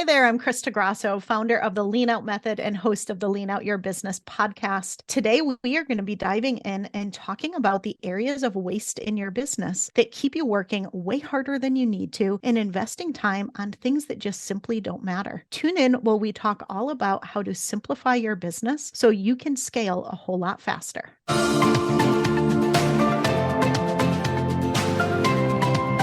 Hi there, I'm Crista Grasso, founder of the Lean Out Method and host of the Lean Out Your Business podcast. Today, we are going to be diving in and talking about the areas of waste in your business that keep you working way harder than you need to and investing time on things that just simply don't matter. Tune in while we talk all about how to simplify your business so you can scale a whole lot faster.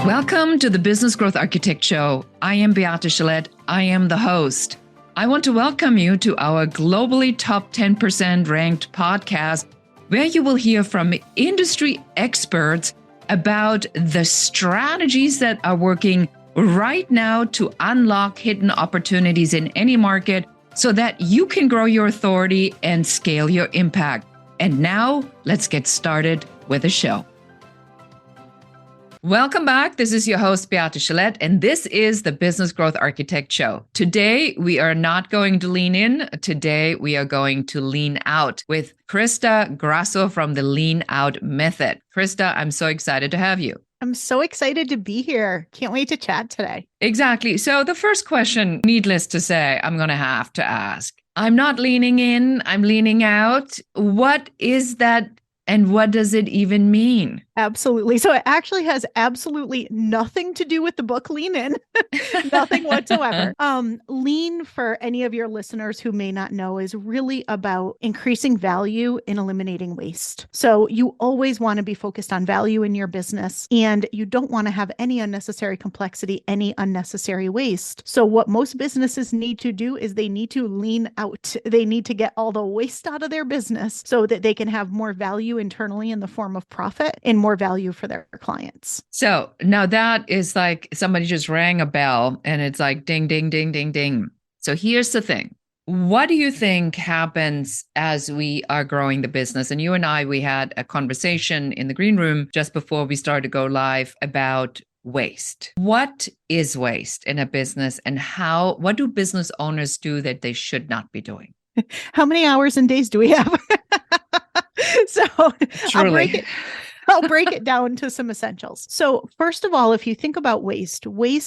Welcome to the Business Growth Architect Show. I am Beate Gillette. I am the host. I want to welcome you to our globally top 10% ranked podcast, where you will hear from industry experts about the strategies that are working right now to unlock hidden opportunities in any market so that you can grow your authority and scale your impact. And now let's get started with the show. Welcome back. This is your host, Beate Gillette, and this is the Business Growth Architect Show. Today, we are not going to lean in. Today, we are going to lean out with Crista Grasso from the Lean Out Method. Crista, I'm so excited to have you. I'm so excited to be here. Can't wait to chat today. Exactly. So the first question, needless to say, I'm going to have to ask. I'm not leaning in, I'm leaning out. What is that? And what does it even mean? Absolutely. So it actually has absolutely nothing to do with the book Lean In, nothing whatsoever. Lean, for any of your listeners who may not know, is really about increasing value and eliminating waste. So you always want to be focused on value in your business, and you don't want to have any unnecessary complexity, any unnecessary waste. So what most businesses need to do is they need to lean out. They need to get all the waste out of their business so that they can have more value internally in the form of profit and more value for their clients. So now that is like somebody just rang a bell and it's like ding, ding, ding, ding, ding. So here's the thing. What do you think happens as we are growing the business? And you and I, we had a conversation in the green room just before we started to go live about waste. What is waste in a business, and what do business owners do that they should not be doing? How many hours and days do we have? So Truly. I'll break it down to some essentials. So first of all, if you think about waste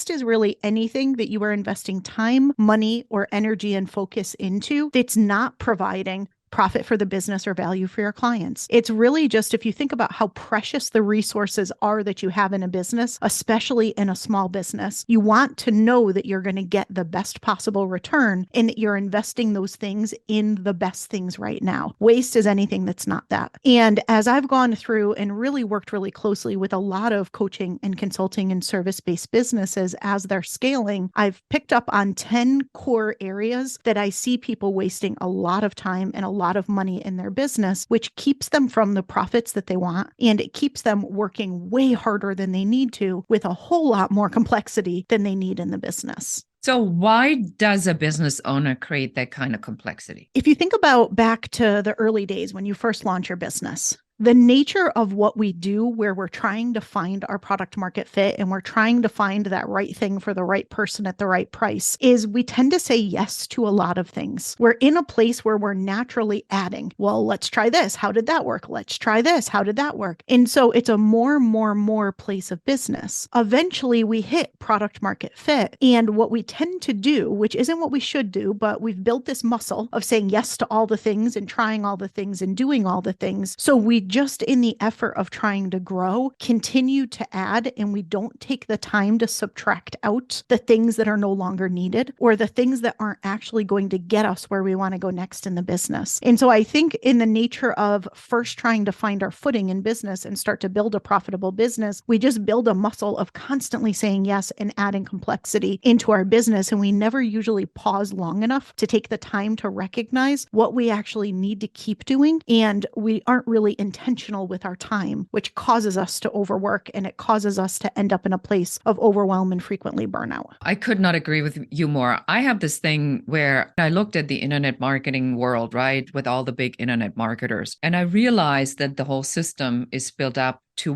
is really anything that you are investing time, money, or energy and focus into that's not providing profit for the business or value for your clients. It's really just, if you think about how precious the resources are that you have in a business, especially in a small business, you want to know that you're going to get the best possible return and that you're investing those things in the best things right now. Waste is anything that's not that. And as I've gone through and really worked really closely with a lot of coaching and consulting and service-based businesses as they're scaling, I've picked up on 10 core areas that I see people wasting a lot of time and a lot of money in their business, which keeps them from the profits that they want. And it keeps them working way harder than they need to with a whole lot more complexity than they need in the business. So why does a business owner create that kind of complexity? If you think about back to the early days when you first launch your business, the nature of what we do, where we're trying to find our product market fit and we're trying to find that right thing for the right person at the right price, is we tend to say yes to a lot of things. We're in a place where we're naturally adding, well, let's try this. How did that work? Let's try this. How did that work? And so it's a more place of business. Eventually we hit product market fit. And what we tend to do, which isn't what we should do, but we've built this muscle of saying yes to all the things and trying all the things and doing all the things. So we just, in the effort of trying to grow, continue to add, and we don't take the time to subtract out the things that are no longer needed or the things that aren't actually going to get us where we want to go next in the business. And so I think in the nature of first trying to find our footing in business and start to build a profitable business, we just build a muscle of constantly saying yes and adding complexity into our business. And we never usually pause long enough to take the time to recognize what we actually need to keep doing. And we aren't really intentional with our time, which causes us to overwork, and it causes us to end up in a place of overwhelm and frequently burnout. I could not agree with you more. I have this thing where I looked at the internet marketing world, right, with all the big internet marketers, and I realized that the whole system is built up to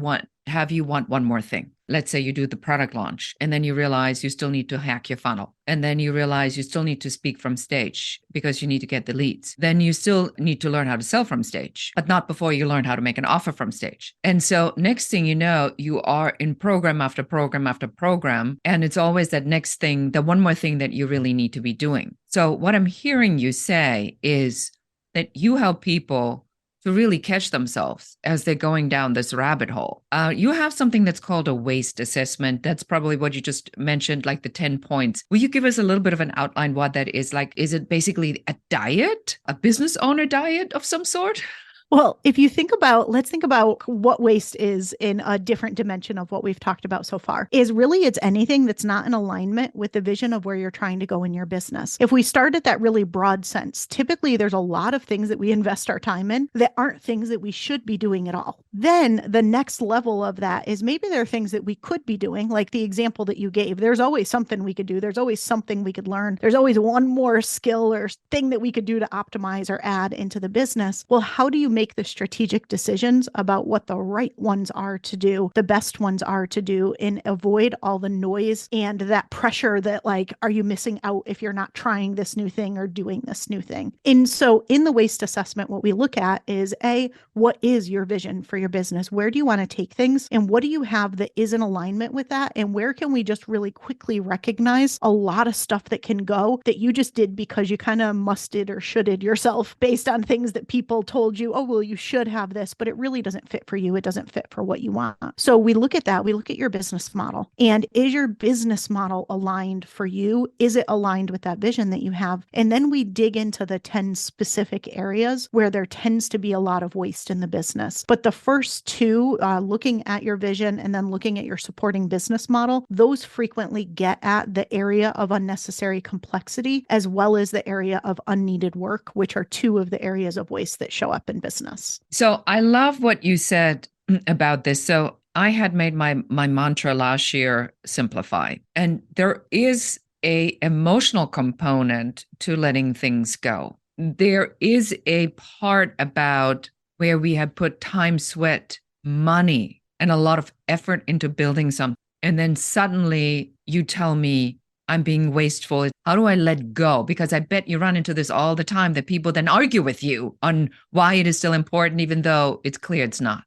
have you want one more thing. Let's say you do the product launch and then you realize you still need to hack your funnel. And then you realize you still need to speak from stage because you need to get the leads. Then you still need to learn how to sell from stage, but not before you learn how to make an offer from stage. And so next thing you know, you are in program after program after program. And it's always that next thing, the one more thing that you really need to be doing. So what I'm hearing you say is that you help people to really catch themselves as they're going down this rabbit hole. You have something that's called a waste assessment. That's probably what you just mentioned, like the 10 points. Will you give us a little bit of an outline what that is? Like, is it basically a diet, a business owner diet of some sort? Well, if you think about, let's think about what waste is in a different dimension of what we've talked about so far, is really it's anything that's not in alignment with the vision of where you're trying to go in your business. If we start at that really broad sense, typically there's a lot of things that we invest our time in that aren't things that we should be doing at all. Then the next level of that is maybe there are things that we could be doing, like the example that you gave. There's always something we could do. There's always something we could learn. There's always one more skill or thing that we could do to optimize or add into the business. Well, how do you make the strategic decisions about what the right ones are to do, the best ones are to do, and avoid all the noise and that pressure that, like, are you missing out if you're not trying this new thing or doing this new thing? And so in the waste assessment, what we look at is what is your vision for your business? Where do you want to take things? And what do you have that is in alignment with that? And where can we just really quickly recognize a lot of stuff that can go that you just did because you kind of musted or shoulded yourself based on things that people told you, oh, well, you should have this, but it really doesn't fit for you. It doesn't fit for what you want. So we look at that. We look at your business model. And is your business model aligned for you? Is it aligned with that vision that you have? And then we dig into the 10 specific areas where there tends to be a lot of waste in the business. But the first two, looking at your vision and then looking at your supporting business model, those frequently get at the area of unnecessary complexity as well as the area of unneeded work, which are two of the areas of waste that show up in business. So I love what you said about this. So I had made my mantra last year, simplify. And there is a emotional component to letting things go. There is a part about where we have put time, sweat, money, and a lot of effort into building something. And then suddenly you tell me, I'm being wasteful. How do I let go? Because I bet you run into this all the time, that people then argue with you on why it is still important, even though it's clear it's not.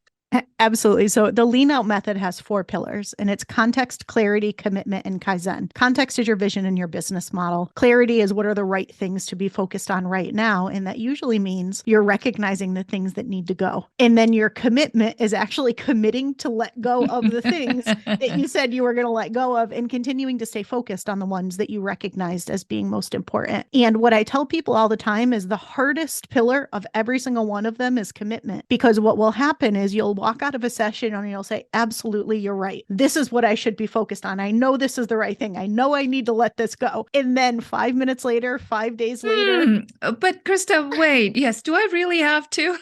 Absolutely. So the lean out method has 4 pillars, and it's context, clarity, commitment, and Kaizen. Context is your vision and your business model. Clarity is what are the right things to be focused on right now. And that usually means you're recognizing the things that need to go. And then your commitment is actually committing to let go of the things that you said you were going to let go of and continuing to stay focused on the ones that you recognized as being most important. And what I tell people all the time is the hardest pillar of every single one of them is commitment, because what will happen is you'll walk out of a session and you'll say, absolutely, you're right. This is what I should be focused on. I know this is the right thing. I know I need to let this go. And then 5 minutes later, 5 days later. But Crista, wait, yes, do I really have to?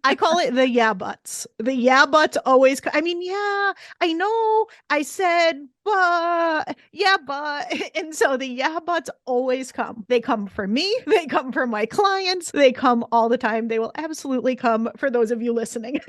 I call it the yeah buts. The yeah buts always, yeah, I know I said, but yeah, but, and so the yeah buts always come. They come for me. They come for my clients. They come all the time. They will absolutely come for those of you listening.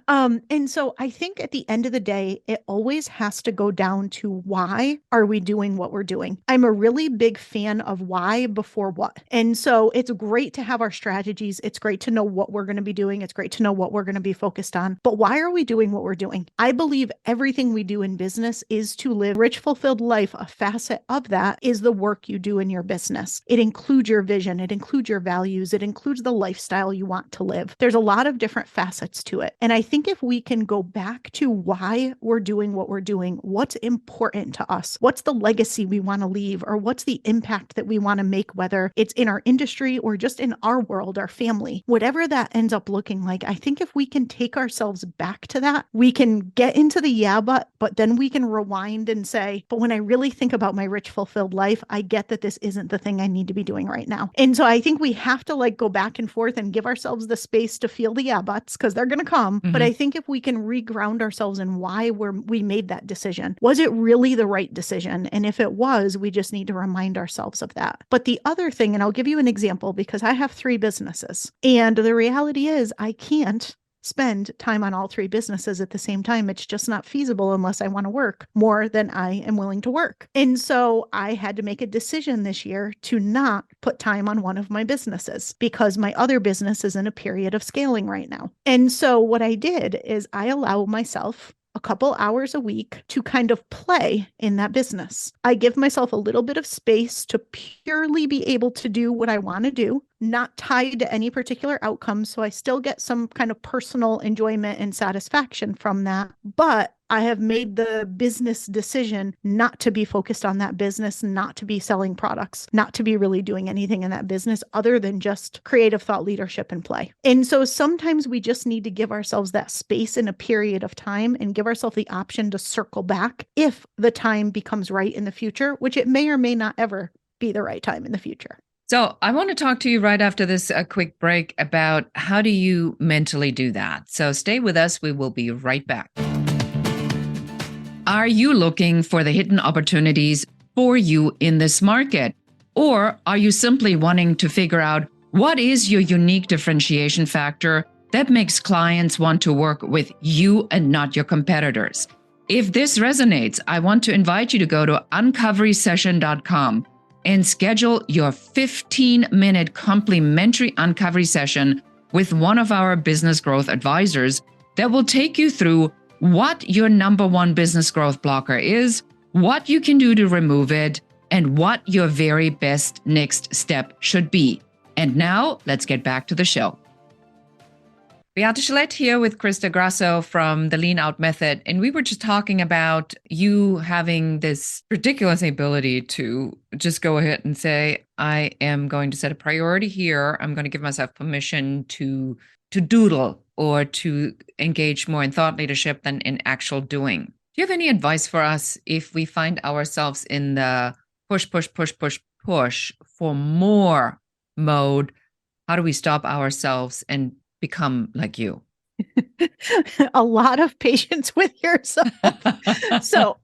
And so I think at the end of the day, it always has to go down to why are we doing what we're doing? I'm a really big fan of why before what. And so it's great to have our strategies. It's great to know what we're going to be doing. It's great to know what we're going to be focused on. But why are we doing what we're doing? I believe everything we do in business is to live a rich, fulfilled life. A facet of that is the work you do in your business. It includes your vision. It includes your values. It includes the lifestyle you want to live. There's a lot of different facets to it. And I think if we can go back to why we're doing what we're doing, what's important to us, what's the legacy we want to leave, or what's the impact that we want to make, whether it's in our industry or just in our world, our family, whatever that ends up looking like, I think if we can take ourselves back to that, we can get into the yeah, but then we can rewind and say, but when I really think about my rich, fulfilled life, I get that this isn't the thing I need to be doing right now. And so I think we have to go back and forth and give ourselves the space to feel the yeah buts, because they're going to come. Mm-hmm. But I think if we can reground ourselves in why we made that decision, was it really the right decision? And if it was, we just need to remind ourselves of that. But the other thing, and I'll give you an example because I have 3 businesses, and the reality is I can't spend time on all three businesses at the same time. It's just not feasible unless I want to work more than I am willing to work. And so I had to make a decision this year to not put time on one of my businesses because my other business is in a period of scaling right now. And so what I did is I allow myself a couple hours a week to kind of play in that business. I give myself a little bit of space to purely be able to do what I want to do, not tied to any particular outcome. So I still get some kind of personal enjoyment and satisfaction from that. But I have made the business decision not to be focused on that business, not to be selling products, not to be really doing anything in that business other than just creative thought leadership and play. And so sometimes we just need to give ourselves that space in a period of time and give ourselves the option to circle back if the time becomes right in the future, which it may or may not ever be the right time in the future. So I want to talk to you right after this quick break about how do you mentally do that. So stay with us. We will be right back. Are you looking for the hidden opportunities for you in this market? Or are you simply wanting to figure out what is your unique differentiation factor that makes clients want to work with you and not your competitors? If this resonates, I want to invite you to go to uncoverysession.com and schedule your 15-minute complimentary uncovery session with one of our business growth advisors that will take you through what your number one business growth blocker is, what you can do to remove it, and what your very best next step should be. And now let's get back to the show. Beate Gillette here with Crista Grasso from the Lean Out Method. And we were just talking about you having this ridiculous ability to just go ahead and say, I am going to set a priority here. I'm going to give myself permission to doodle or to engage more in thought leadership than in actual doing. Do you have any advice for us if we find ourselves in the push for more mode? How do we stop ourselves and become like you? A lot of patience with yourself. So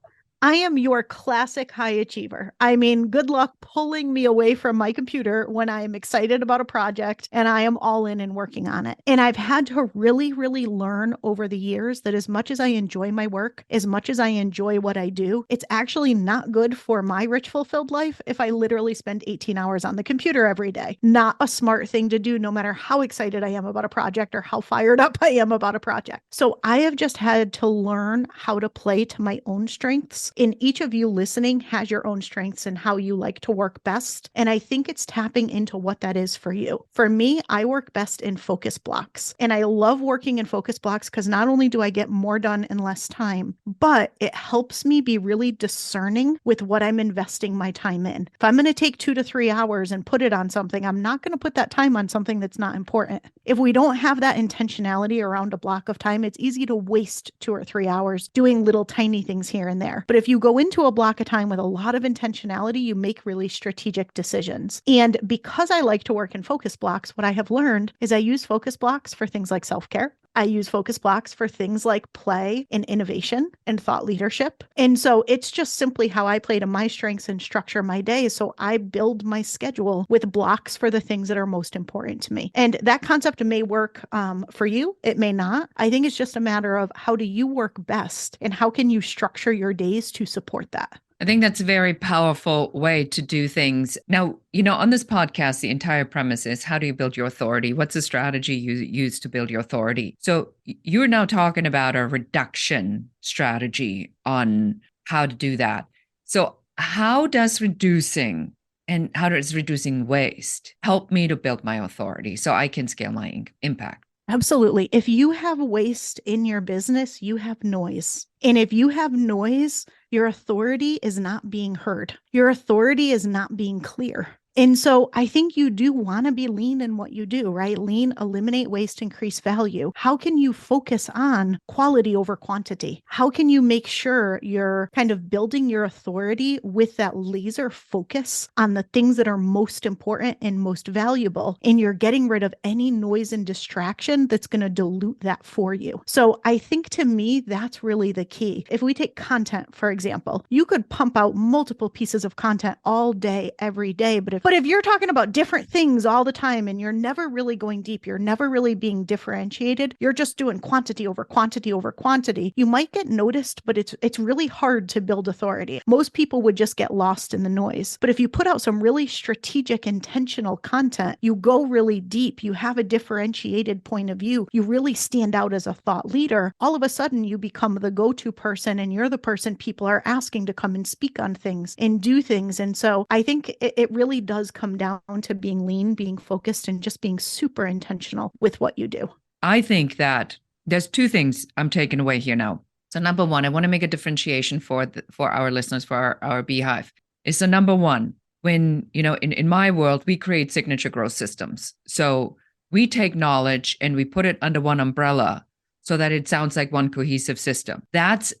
I am your classic high achiever. I mean, good luck pulling me away from my computer when I am excited about a project and I am all in and working on it. And I've had to really, really learn over the years that as much as I enjoy my work, as much as I enjoy what I do, it's actually not good for my rich, fulfilled life if I literally spend 18 hours on the computer every day. Not a smart thing to do, no matter how excited I am about a project or how fired up I am about a project. So I have just had to learn how to play to my own strengths. And each of you listening has your own strengths and how you like to work best. And I think it's tapping into what that is for you. For me, I work best in focus blocks. And I love working in focus blocks because not only do I get more done in less time, but it helps me be really discerning with what I'm investing my time in. If I'm going to take 2 to 3 hours and put it on something, I'm not going to put that time on something that's not important. If we don't have that intentionality around a block of time, it's easy to waste 2 or 3 hours doing little tiny things here and there. But if you go into a block of time with a lot of intentionality, you make really strategic decisions. And because I like to work in focus blocks, what I have learned is I use focus blocks for things like self-care. I use focus blocks for things like play and innovation and thought leadership. And so it's just simply how I play to my strengths and structure my day. So I build my schedule with blocks for the things that are most important to me. And that concept may work for you. It may not. I think it's just a matter of how do you work best and how can you structure your days to support that? I think that's a very powerful way to do things. Now, on this podcast, the entire premise is how do you build your authority? What's the strategy you use to build your authority? So you're now talking about a reduction strategy on how to do that. So how does reducing waste help me to build my authority so I can scale my impact? Absolutely. If you have waste in your business, you have noise. And if you have noise, your authority is not being heard. Your authority is not being clear. And so I think you do want to be lean in what you do, right? Lean, eliminate waste, increase value. How can you focus on quality over quantity? How can you make sure you're kind of building your authority with that laser focus on the things that are most important and most valuable? And you're getting rid of any noise and distraction that's going to dilute that for you. So I think to me, that's really the key. If we take content, for example, you could pump out multiple pieces of content all day, every day, but if But if you're talking about different things all the time and you're never really going deep, you're never really being differentiated, you're just doing quantity over quantity over quantity, you might get noticed, but it's really hard to build authority. Most people would just get lost in the noise. But if you put out some really strategic, intentional content, you go really deep, you have a differentiated point of view, you really stand out as a thought leader, all of a sudden you become the go-to person and you're the person people are asking to come and speak on things and do things. And so I think it really does come down to being lean, being focused, and just being super intentional with what you do. I think that there's two things I'm taking away here now. So number one, I want to make a differentiation for our listeners, for our beehive. Is so number one, when, in my world, we create signature growth systems. So we take knowledge and we put it under one umbrella so that it sounds like one cohesive system. That's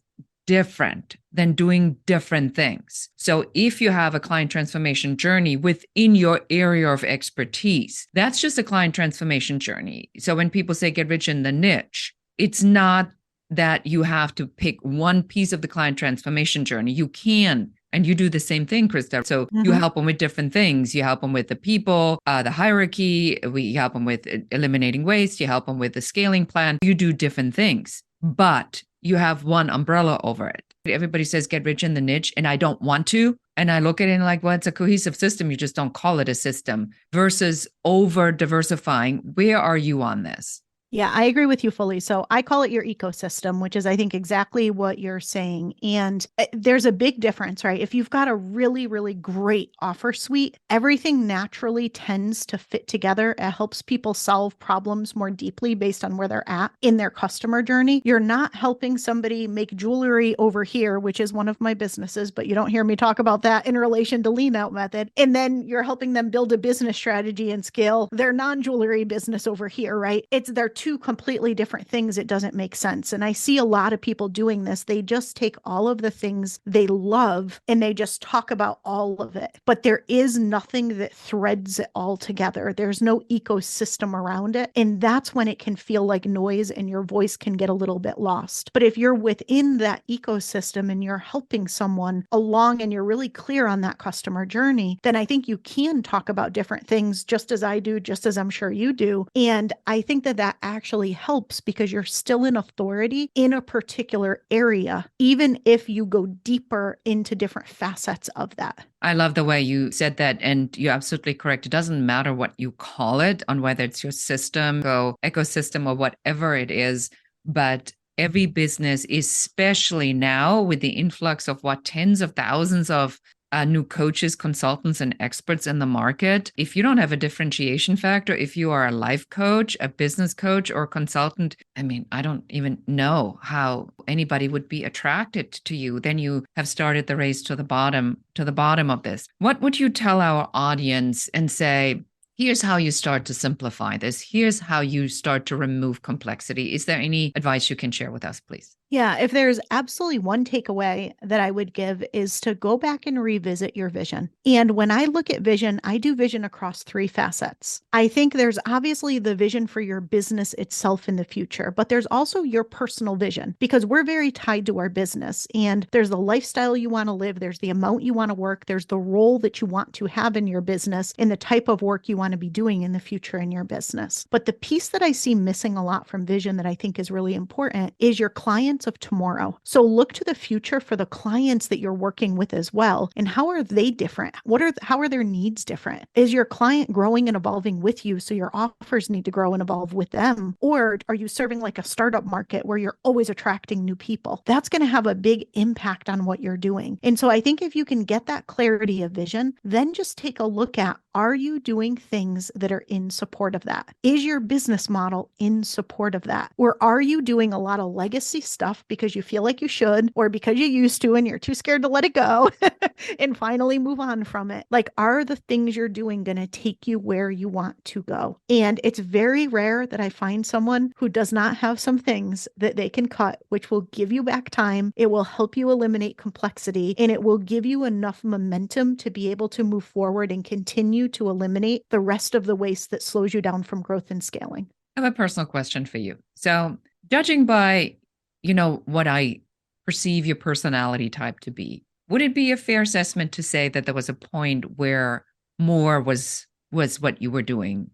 different than doing different things. So if you have a client transformation journey within your area of expertise, that's just a client transformation journey. So when people say get rich in the niche, it's not that you have to pick one piece of the client transformation journey. You can, and you do the same thing, Crista. So you help them with different things. You help them with the people, the hierarchy. We help them with eliminating waste. You help them with the scaling plan. You do different things, but you have one umbrella over it. Everybody says get rich in the niche, and I don't want to. And I look at it and like, well, it's a cohesive system. You just don't call it a system versus over diversifying. Where are you on this? Yeah, I agree with you fully. So I call it your ecosystem, which is, I think, exactly what you're saying. And there's a big difference, right? If you've got a really, really great offer suite, everything naturally tends to fit together. It helps people solve problems more deeply based on where they're at in their customer journey. You're not helping somebody make jewelry over here, which is one of my businesses, but you don't hear me talk about that in relation to lean out method. And then you're helping them build a business strategy and scale their non-jewelry business over here, right? They're two completely different things. It doesn't make sense. And I see a lot of people doing this. They just take all of the things they love and they just talk about all of it. But there is nothing that threads it all together. There's no ecosystem around it. And that's when it can feel like noise and your voice can get a little bit lost. But if you're within that ecosystem and you're helping someone along and you're really clear on that customer journey, then I think you can talk about different things, just as I do, just as I'm sure you do. And I think that actually helps because you're still in authority in a particular area, even if you go deeper into different facets of that. I love the way you said that. And you're absolutely correct. It doesn't matter what you call it, on whether it's your system or ecosystem or whatever it is, but every business, especially now with the influx of tens of thousands of new coaches, consultants, and experts in the market. If you don't have a differentiation factor, if you are a life coach, a business coach, or consultant, I don't even know how anybody would be attracted to you. Then you have started the race to the bottom of this. What would you tell our audience and say, here's how you start to simplify this. Here's how you start to remove complexity. Is there any advice you can share with us, please? Yeah, if there's absolutely one takeaway that I would give is to go back and revisit your vision. And when I look at vision, I do vision across three facets. I think there's obviously the vision for your business itself in the future, but there's also your personal vision because we're very tied to our business. And there's the lifestyle you want to live, there's the amount you want to work, there's the role that you want to have in your business, and the type of work you want to be doing in the future in your business. But the piece that I see missing a lot from vision that I think is really important is your clients of tomorrow. So look to the future for the clients that you're working with as well. And how are they different? How are their needs different? Is your client growing and evolving with you so your offers need to grow and evolve with them? Or are you serving like a startup market where you're always attracting new people? That's going to have a big impact on what you're doing. And so I think if you can get that clarity of vision, then just take a look at, are you doing things that are in support of that? Is your business model in support of that? Or are you doing a lot of legacy stuff because you feel like you should, or because you used to and you're too scared to let it go and finally move on from it? Like, are the things you're doing going to take you where you want to go? And it's very rare that I find someone who does not have some things that they can cut, which will give you back time. It will help you eliminate complexity, and it will give you enough momentum to be able to move forward and continue to eliminate the rest of the waste that slows you down from growth and scaling. I have a personal question for you. So judging by, what I perceive your personality type to be, would it be a fair assessment to say that there was a point where more was what you were doing,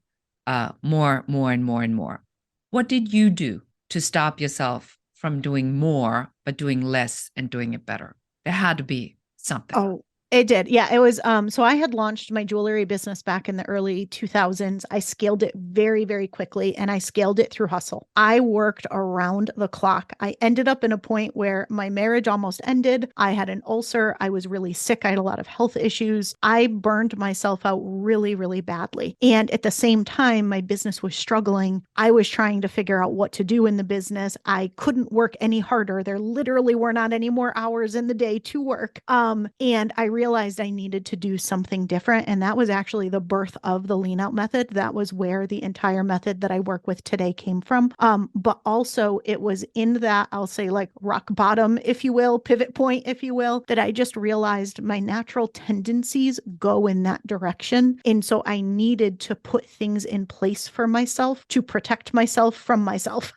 more and more and more. What did you do to stop yourself from doing more, but doing less and doing it better? There had to be something. Oh, it did. Yeah, it was so I had launched my jewelry business back in the early 2000s. I scaled it very, very quickly and I scaled it through hustle. I worked around the clock. I ended up in a point where my marriage almost ended. I had an ulcer. I was really sick. I had a lot of health issues. I burned myself out really, really badly. And at the same time, my business was struggling. I was trying to figure out what to do in the business. I couldn't work any harder. There literally were not any more hours in the day to work. And I realized I needed to do something different. And that was actually the birth of the lean out method. That was where the entire method that I work with today came from. But also it was in that, I'll say like rock bottom, if you will, pivot point, if you will, that I just realized my natural tendencies go in that direction. And so I needed to put things in place for myself to protect myself from myself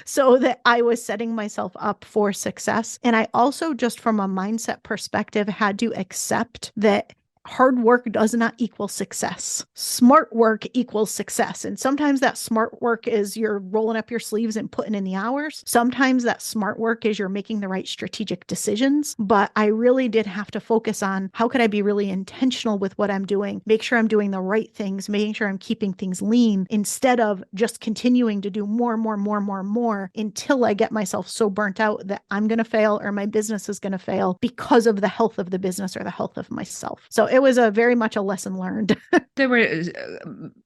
so that I was setting myself up for success. And I also just from a mindset perspective had to accept that hard work does not equal success. Smart work equals success. And sometimes that smart work is you're rolling up your sleeves and putting in the hours. Sometimes that smart work is you're making the right strategic decisions. But I really did have to focus on how could I be really intentional with what I'm doing, make sure I'm doing the right things, making sure I'm keeping things lean instead of just continuing to do more until I get myself so burnt out that I'm going to fail or my business is going to fail because of the health of the business or the health of myself. So it was very much a lesson learned. There were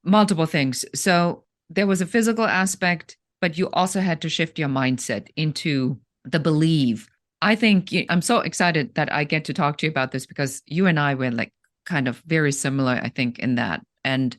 multiple things. So there was a physical aspect, but you also had to shift your mindset into the belief. I think I'm so excited that I get to talk to you about this because you and I were like kind of very similar, I think, in that. And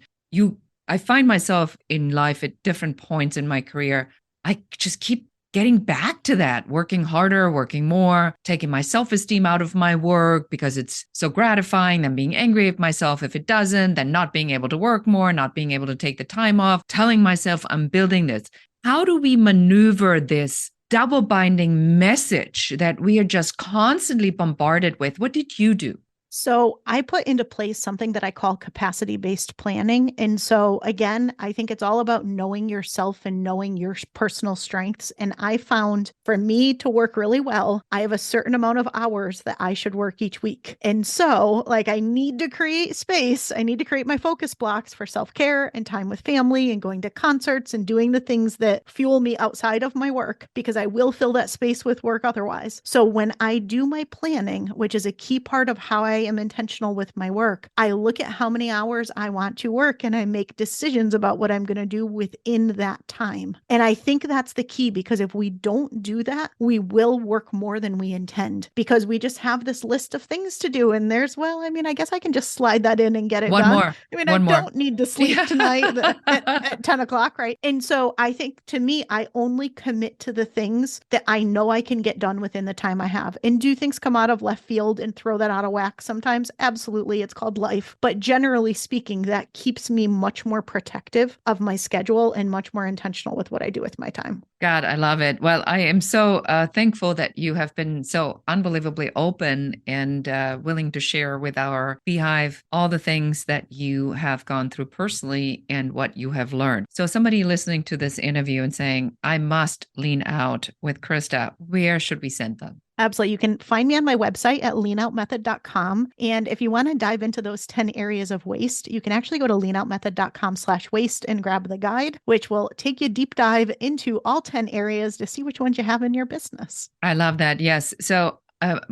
I find myself in life at different points in my career. I just keep getting back to that, working harder, working more, taking my self-esteem out of my work because it's so gratifying, then being angry at myself if it doesn't, then not being able to work more, not being able to take the time off, telling myself I'm building this. How do we maneuver this double binding message that we are just constantly bombarded with? What did you do? So I put into place something that I call capacity-based planning. And so again, I think it's all about knowing yourself and knowing your personal strengths. And I found for me to work really well, I have a certain amount of hours that I should work each week. And so like I need to create space. I need to create my focus blocks for self-care and time with family and going to concerts and doing the things that fuel me outside of my work because I will fill that space with work otherwise. So when I do my planning, which is a key part of how I am intentional with my work, I look at how many hours I want to work and I make decisions about what I'm going to do within that time. And I think that's the key because if we don't do that, we will work more than we intend because we just have this list of things to do. And I guess I can just slide that in and get it One done. more. Don't need to sleep tonight at 10 o'clock, right? And so I think to me, I only commit to the things that I know I can get done within the time I have. And do things come out of left field and throw that out of whack sometimes? Absolutely. It's called life. But generally speaking, that keeps me much more protective of my schedule and much more intentional with what I do with my time. God, I love it. Well, I am so thankful that you have been so unbelievably open and willing to share with our beehive all the things that you have gone through personally and what you have learned. So somebody listening to this interview and saying, I must lean out with Crista, where should we send them? Absolutely. You can find me on my website at leanoutmethod.com. And if you want to dive into those 10 areas of waste, you can actually go to leanoutmethod.com/waste and grab the guide, which will take you deep dive into all 10 areas to see which ones you have in your business. I love that. Yes. So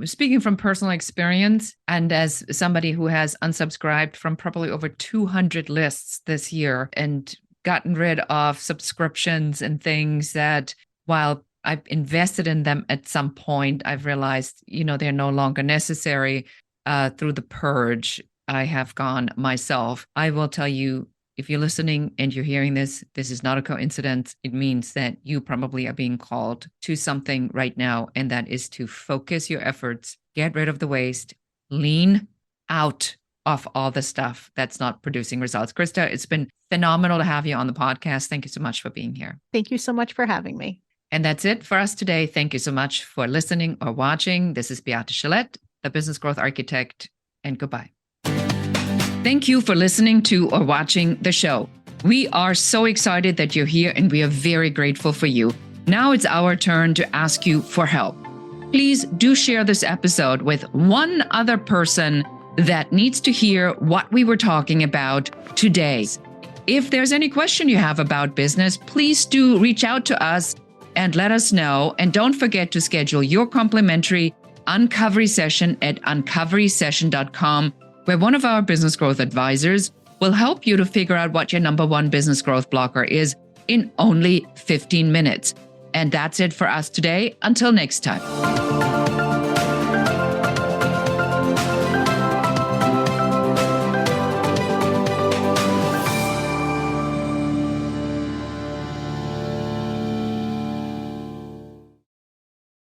speaking from personal experience and as somebody who has unsubscribed from probably over 200 lists this year and gotten rid of subscriptions and things that while I've invested in them at some point, I've realized, they're no longer necessary. Through the purge, I have gone myself. I will tell you, if you're listening and you're hearing this, this is not a coincidence. It means that you probably are being called to something right now, and that is to focus your efforts, get rid of the waste, lean out of all the stuff that's not producing results. Crista, it's been phenomenal to have you on the podcast. Thank you so much for being here. Thank you so much for having me. And that's it for us today. Thank you so much for listening or watching. This is Beate Gillette, the Business Growth Architect, and goodbye. Thank you for listening to or watching the show. We are so excited that you're here and we are very grateful for you. Now it's our turn to ask you for help. Please do share this episode with one other person that needs to hear what we were talking about today. If there's any question you have about business, please do reach out to us and let us know. And don't forget to schedule your complimentary Uncovery session at uncoverysession.com, where one of our business growth advisors will help you to figure out what your number one business growth blocker is in only 15 minutes. And that's it for us today. Until next time.